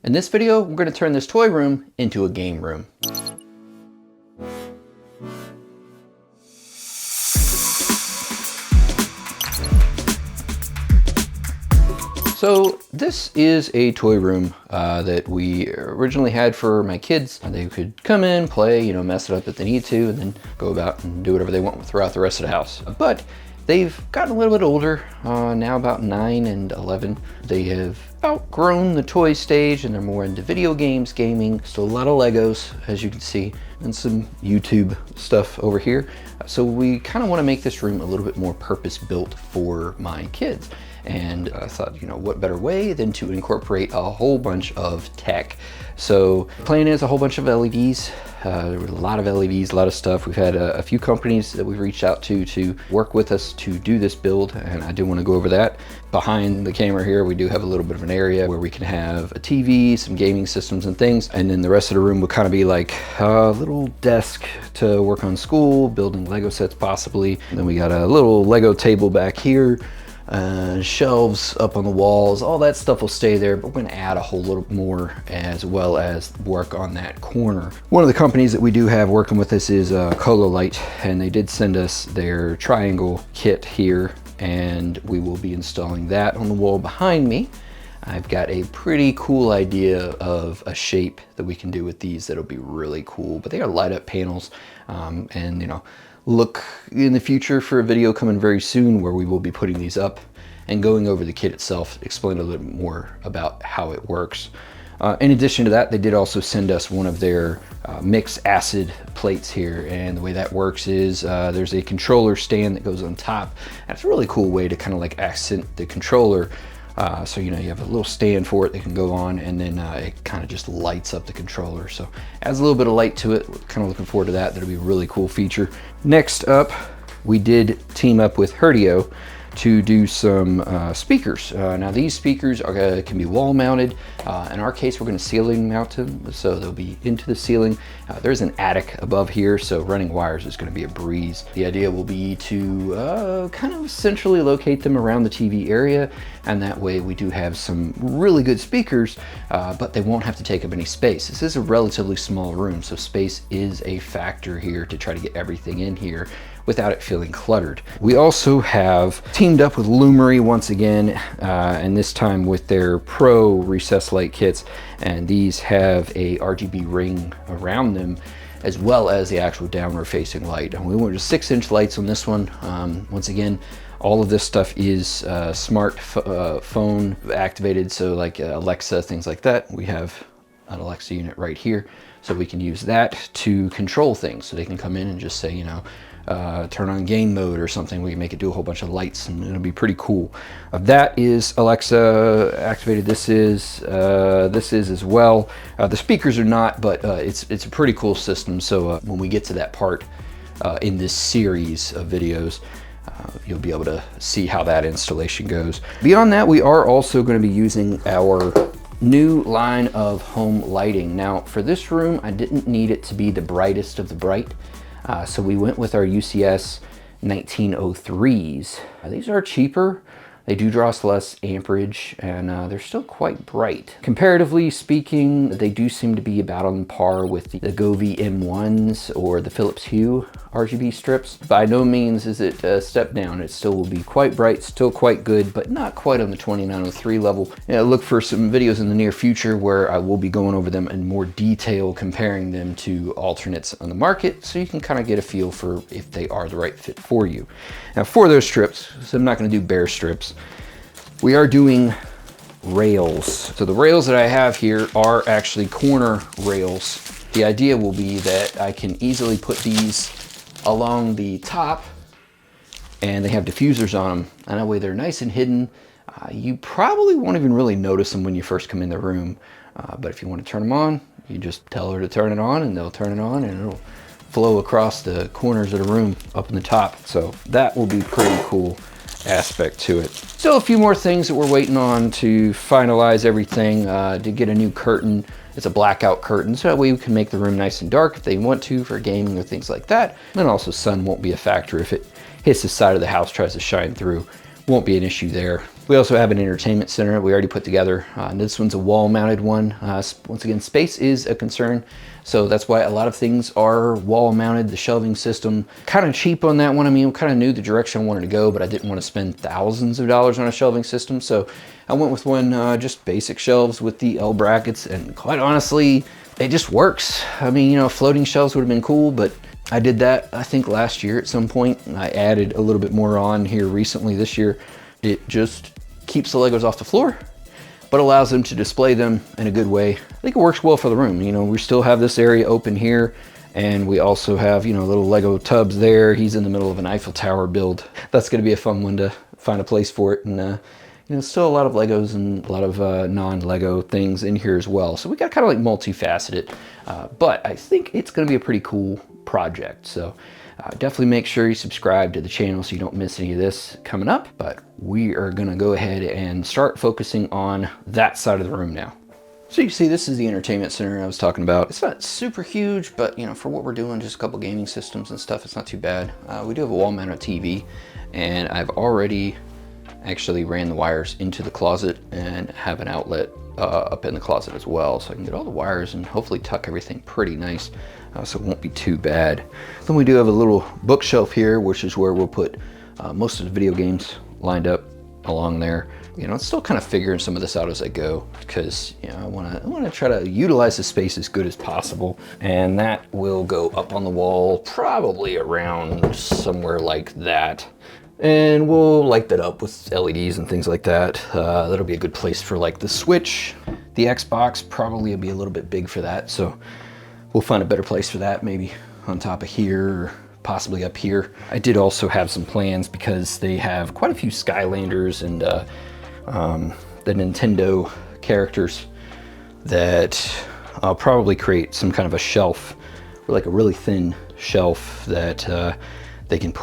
In this video, we're going to turn this toy room into a game room. So this is a toy room that we originally had for my kids. They could come in, play, mess it up if they need to, and then go about and do whatever they want throughout the rest of the house. But they've gotten a little bit older, now about 9 and 11. They have outgrown the toy stage and they're more into video games, gaming. Still a lot of Legos, as you can see, and some YouTube stuff over here. So we kind of want to make this room a little bit more purpose-built for my kids. And I thought, what better way than to incorporate a whole bunch of tech. So the plan is a whole bunch of LEDs. There were a lot of LEDs, a lot of stuff. We've had a few companies that we've reached out to work with us to do this build, and I do want to go over that. Behind the camera here, we do have a little bit of an area where we can have a TV, some gaming systems and things, and then the rest of the room will kind of be like a little desk to work on school, building Lego sets possibly. And then we got a little Lego table back here. Shelves up on the walls, all that stuff will stay there, but we're going to add a whole little more as well as work on that corner. One of the companies that we do have working with us is ColoLight, and they did send us their triangle kit here, and we will be installing that on the wall behind me. I've got a pretty cool idea of a shape that we can do with these that'll be really cool, but they are light up panels, and look in the future for a video coming very soon where we will be putting these up and going over the kit itself, explain a little bit more about how it works. In addition to that, they did also send us one of their mixed acid plates here, and the way that works is there's a controller stand that goes on top. That's a really cool way to kind of like accent the controller. So you have a little stand for it that can go on, and then it kind of just lights up the controller. So adds a little bit of light to it. Kind of looking forward to that. That'll be a really cool feature. Next up, we did team up with Herdio to do some speakers. Now these speakers can be wall mounted. In our case, we're going to ceiling mount them, so they'll be into the ceiling. There's an attic above here, so running wires is going to be a breeze. The idea will be to kind of centrally locate them around the TV area, and that way we do have some really good speakers, but they won't have to take up any space. This is a relatively small room, so space is a factor here to try to get everything in here without it feeling cluttered. We also have teamed up with Lumary once again, and this time with their Pro recessed light kits, and these have a RGB ring around them as well as the actual downward facing light. And we went to 6-inch lights on this one. Once again, all of this stuff is smart phone activated, so like Alexa, things like that. We have an Alexa unit right here, so we can use that to control things. So they can come in and just say, turn on game mode or something. We can make it do a whole bunch of lights, and it'll be pretty cool. That is Alexa activated. This is as well. The speakers are not, but it's a pretty cool system. So when we get to that part in this series of videos, you'll be able to see how that installation goes. Beyond that, we are also going to be using our new line of home lighting. Now for this room, I didn't need it to be the brightest of the bright. So we went with our UCS 1903s. These are cheaper. They do draw us less amperage, and they're still quite bright. Comparatively speaking, they do seem to be about on par with the Govee M1s or the Philips Hue RGB strips. By no means is it a step down. It still will be quite bright, still quite good, but not quite on the 2903 level. Look for some videos in the near future where I will be going over them in more detail, comparing them to alternates on the market, so you can kind of get a feel for if they are the right fit for you. Now for those strips, so I'm not going to do bare strips, we are doing rails. So the rails that I have here are actually corner rails. The idea will be that I can easily put these along the top, and they have diffusers on them, and that way they're nice and hidden. You probably won't even really notice them when you first come in the room, but if you want to turn them on, you just tell her to turn it on, and they'll turn it on, and it'll flow across the corners of the room up in the top. So that will be pretty cool aspect to it. Still a few more things that we're waiting on to finalize everything. To get a new curtain. It's a blackout curtain, so that way we can make the room nice and dark if they want to for gaming or things like that. And also sun won't be a factor if it hits the side of the house, tries to shine through. Won't be an issue there. We also have an entertainment center we already put together. This one's a wall-mounted one. Once again, space is a concern, so that's why a lot of things are wall-mounted. The shelving system, kind of cheap on that one. I mean, I kind of knew the direction I wanted to go, but I didn't want to spend thousands of dollars on a shelving system, so I went with one just basic shelves with the L brackets, and quite honestly, it just works. I mean, you know, floating shelves would have been cool, but I did that, I think, last year at some point. I added a little bit more on here recently this year. It just keeps the Legos off the floor, but allows them to display them in a good way. I think it works well for the room. You know, we still have this area open here, and we also have, you know, little Lego tubs there. He's in the middle of an Eiffel Tower build. That's gonna be a fun one to find a place for it. And you know, still a lot of Legos and a lot of non-Lego things in here as well. So we got kind of like multifaceted, but I think it's gonna be a pretty cool project. So definitely make sure you subscribe to the channel so you don't miss any of this coming up. But we are gonna go ahead and start focusing on that side of the room now. So you can see this is the entertainment center I was talking about. It's not super huge, but you know, for what we're doing, just a couple gaming systems and stuff, it's not too bad. We do have a wall-mounted TV, and I've already actually ran the wires into the closet and have an outlet up in the closet as well, so I can get all the wires and hopefully tuck everything pretty nice, so it won't be too bad. Then we do have a little bookshelf here, which is where we'll put most of the video games lined up along there. You know, it's still kind of figuring some of this out as I go, because you know, I want to try to utilize the space as good as possible, and that will go up on the wall probably around somewhere like that. And we'll light that up with LEDs and things like that. That'll be a good place for like the Switch. The Xbox probably will be a little bit big for that, so we'll find a better place for that, maybe on top of here or possibly up here. I did also have some plans because they have quite a few Skylanders and the Nintendo characters that I'll probably create some kind of a shelf, or like a really thin shelf that they can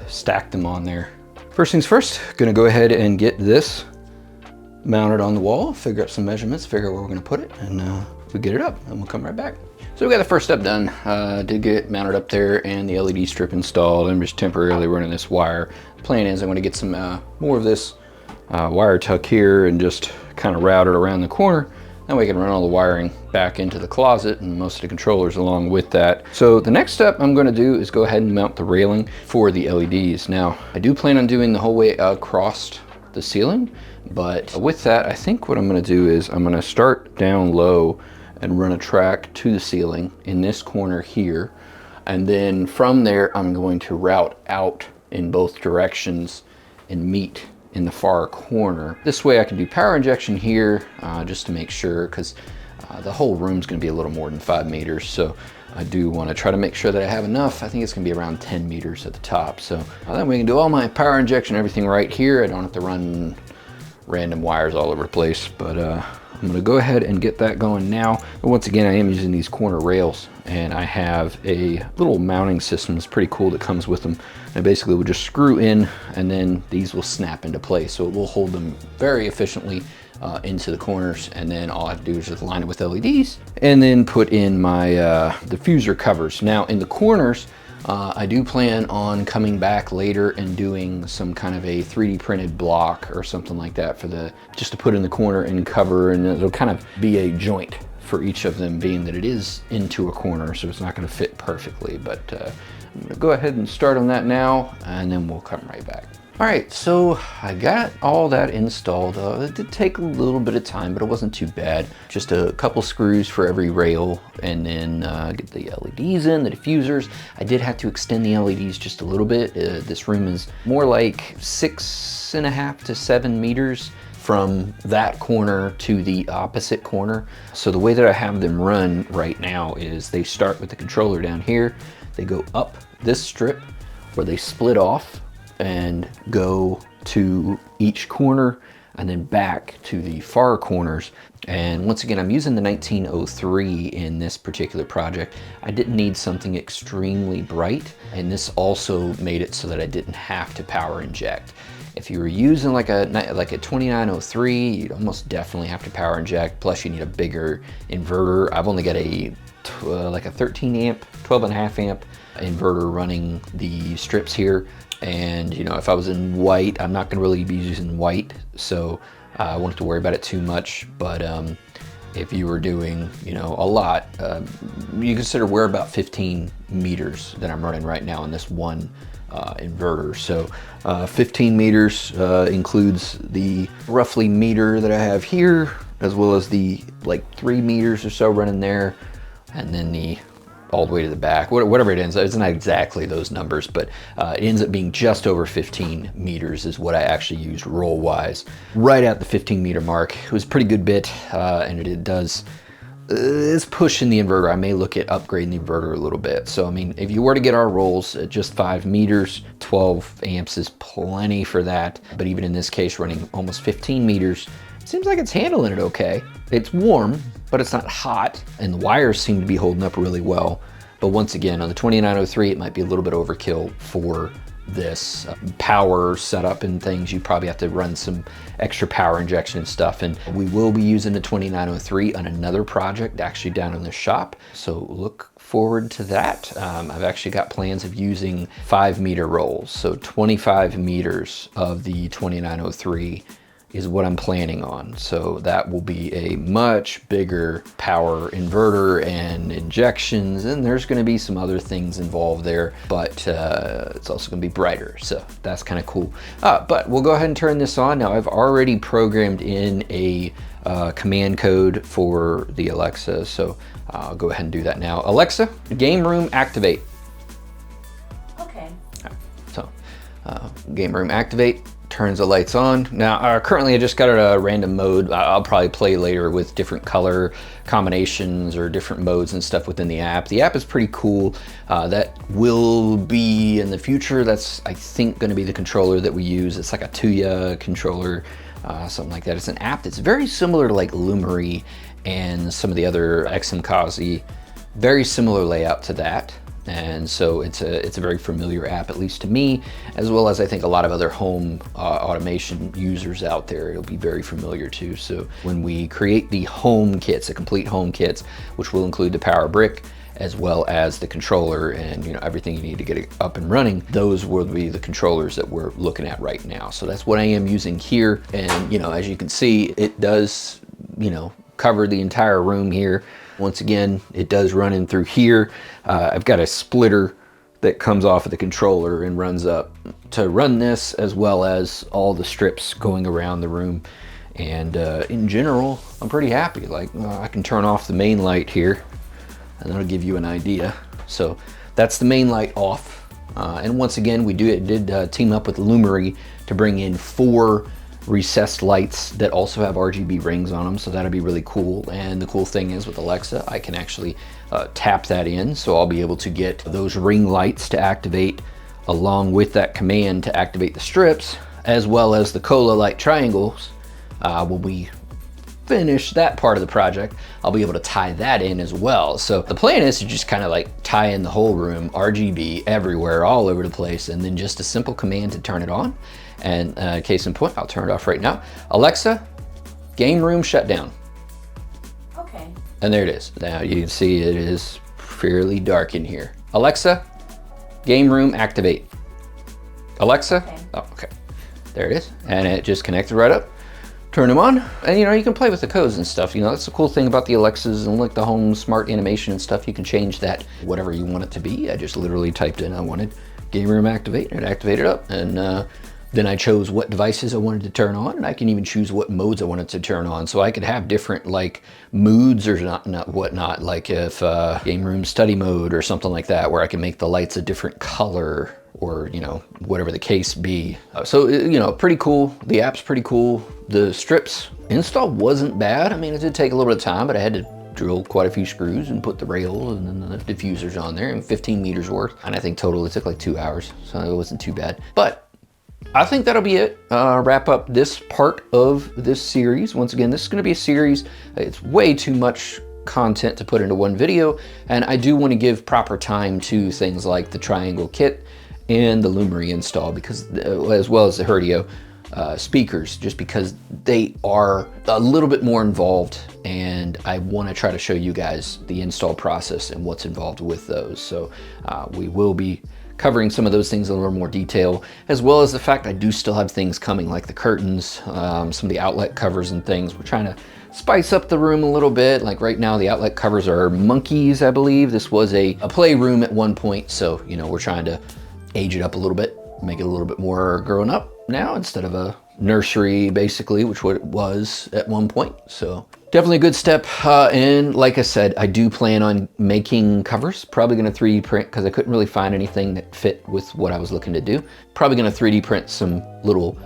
stack them on there. First things first, gonna go ahead and get this mounted on the wall, figure out some measurements, figure out where we're gonna put it, and we get it up, and we'll come right back. So we got the first step done. Did get it mounted up there and the LED strip installed. I'm just temporarily running this wire. The plan is I'm gonna get some more of this wire tuck here and just kind of route it around the corner. Then we can run all the wiring back into the closet and most of the controllers along with that. So the next step I'm going to do is go ahead and mount the railing for the LEDs. Now, I do plan on doing the whole way across the ceiling, but with that, I think what I'm going to do is I'm going to start down low and run a track to the ceiling in this corner here. And then from there, I'm going to route out in both directions and meet in the far corner. This way I can do power injection here just to make sure, because the whole room's gonna be a little more than 5 meters. So I do wanna try to make sure that I have enough. I think it's gonna be around 10 meters at the top. So then we can do all my power injection, everything right here. I don't have to run random wires all over the place, but I'm gonna go ahead and get that going now. But once again, I am using these corner rails, and I have a little mounting system that's pretty cool that comes with them. And basically we'll just screw in, and then these will snap into place. So it will hold them very efficiently into the corners, and then all I have to do is just line it with LEDs and then put in my diffuser covers. Now in the corners, I do plan on coming back later and doing some kind of a 3D printed block or something like that for just to put in the corner and cover, and it'll kind of be a joint for each of them, being that it is into a corner, so it's not going to fit perfectly. But I'm going to go ahead and start on that now, and then we'll come right back. All right, so I got all that installed. It did take a little bit of time, but it wasn't too bad. Just a couple screws for every rail, and then get the LEDs in, the diffusers. I did have to extend the LEDs just a little bit. This room is more like 6.5 to 7 meters from that corner to the opposite corner. So the way that I have them run right now is they start with the controller down here. They go up this strip where they split off and go to each corner, and then back to the far corners. And once again, I'm using the 1903 in this particular project. I didn't need something extremely bright, and this also made it so that I didn't have to power inject. If you were using like a 2903, you'd almost definitely have to power inject, plus you need a bigger inverter. I've only got like a 13 amp, 12.5 amp inverter running the strips here. And you know, if I was in white, I'm not gonna really be using white, so I won't have to worry about it too much. But if you were doing, you know, a lot, you consider we're about 15 meters that I'm running right now in this one inverter. So 15 meters includes the roughly meter that I have here, as well as the like 3 meters or so running there, and then the all the way to the back, whatever it ends up. It's not exactly those numbers, but it ends up being just over 15 meters is what I actually used roll wise. Right at the 15 meter mark. It was a pretty good bit, and it does, it's pushing the inverter. I may look at upgrading the inverter a little bit. So, I mean, if you were to get our rolls at just 5 meters, 12 amps is plenty for that. But even in this case, running almost 15 meters, it seems like it's handling it okay. It's warm, but it's not hot, and the wires seem to be holding up really well. But once again, on the 2903, it might be a little bit overkill for this power setup and things. You probably have to run some extra power injection and stuff. And we will be using the 2903 on another project actually down in the shop. So look forward to that. I've actually got plans of using 5 meter rolls. So 25 meters of the 2903 is what I'm planning on. So that will be a much bigger power inverter and injections, and there's gonna be some other things involved there, but it's also gonna be brighter. So that's kind of cool. But we'll go ahead and turn this on. Now I've already programmed in a command code for the Alexa. So I'll go ahead and do that now. Alexa, game room activate. Okay. So game room activate. Turns the lights on. Now, currently I just got it a random mode. I'll probably play later with different color combinations or different modes and stuff within the app. The app is pretty cool. That will be in the future. That's, I think, gonna be the controller that we use. It's like a Tuya controller, something like that. It's an app that's very similar to like Lumary and some of the other XMKazi. Very similar layout to that. And so it's a very familiar app, at least to me, as well as I think a lot of other home automation users out there. It'll be very familiar too. So when we create the home kits, the complete home kits, which will include the power brick, as well as the controller and, you know, everything you need to get it up and running, those will be the controllers that we're looking at right now. So that's what I am using here. And, you know, as you can see, it does, you know, cover the entire room here. Once again, it does run in through here. I've got a splitter that comes off of the controller and runs up to run this, as well as all the strips going around the room. And in general, I'm pretty happy. Like, I can turn off the main light here, and that'll give you an idea. So that's the main light off. And once again, we did team up with Lumary to bring in 4 recessed lights that also have RGB rings on them, so that'll be really cool. And the cool thing is with Alexa, I can actually tap that in, so I'll be able to get those ring lights to activate along with that command to activate the strips, as well as the ColoLight triangles. When we finish that part of the project, I'll be able to tie that in as well. So the plan is to just kind of like tie in the whole room, RGB everywhere, all over the place, and then just a simple command to turn it on. And case in point, I'll turn it off right now. Alexa, game room shut down. Okay. And there it is. Now you can see it is fairly dark in here. Alexa, game room activate. Alexa, okay. Oh, okay. There it is. And it just connected right up. Turn them on, and you know, you can play with the codes and stuff. You know, that's the cool thing about the Alexas and like the home smart animation and stuff. You can change that whatever you want it to be. I just literally typed in I wanted game room activate, and it activated up. And then I chose what devices I wanted to turn on, and I can even choose what modes I wanted to turn on. So I could have different like moods or whatnot, like if game room study mode or something like that, where I can make the lights a different color, or, you know, whatever the case be. So, you know, pretty cool. The app's pretty cool. The strips install wasn't bad. I mean, it did take a little bit of time, but I had to drill quite a few screws and put the rails and then the diffusers on there, and 15 meters worth. And I think total it took like 2 hours, so it wasn't too bad. But I think that'll be it. Wrap up this part of this series. Once again, this is gonna be a series. It's way too much content to put into one video, and I do want to give proper time to things like the triangle kit and the Lumary install, because as well as the Herdio speakers, just because they are a little bit more involved, and I want to try to show you guys the install process and what's involved with those. So we will be covering some of those things in a little more detail, as well as the fact I do still have things coming like the curtains, some of the outlet covers and things. We're trying to spice up the room a little bit. Like right now, the outlet covers are monkeys, I believe. This was a playroom at one point, so you know, we're trying to age it up a little bit, make it a little bit more grown up now instead of a nursery, basically, which what it was at one point. So definitely a good step. And like I said, I do plan on making covers. Probably going to 3D print because I couldn't really find anything that fit with what I was looking to do. Probably going to 3D print some little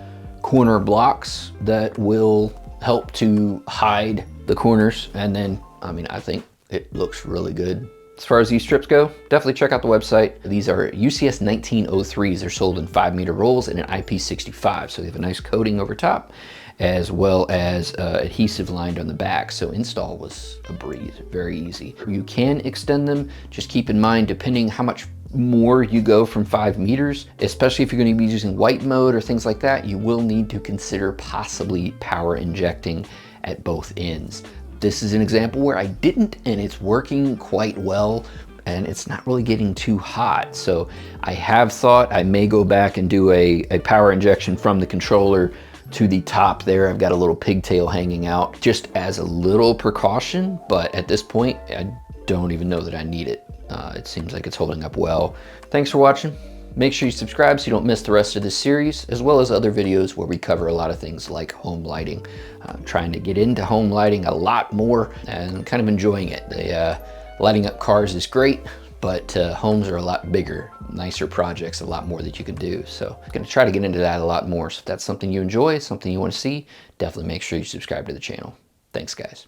corner blocks that will help to hide the corners. And then, I mean, I think it looks really good. As far as these strips go, definitely check out the website. These are UCS 1903s. They're sold in 5-meter rolls and an IP65. So they have a nice coating over top, as well as adhesive lined on the back. So install was a breeze, very easy. You can extend them. Just keep in mind, depending how much more you go from 5 meters, especially if you're going to be using white mode or things like that, you will need to consider possibly power injecting at both ends. This is an example where I didn't, and it's working quite well, and it's not really getting too hot. So I have thought I may go back and do a power injection from the controller to the top there. I've got a little pigtail hanging out just as a little precaution, but at this point, I don't even know that I need it. It seems like it's holding up well. Thanks for watching. Make sure you subscribe so you don't miss the rest of this series, as well as other videos where we cover a lot of things like home lighting. I'm trying to get into home lighting a lot more and kind of enjoying it. Lighting up cars is great, but homes are a lot bigger, nicer projects, a lot more that you can do. So I'm gonna try to get into that a lot more. So if that's something you enjoy, something you want to see, definitely make sure you subscribe to the channel. Thanks, guys.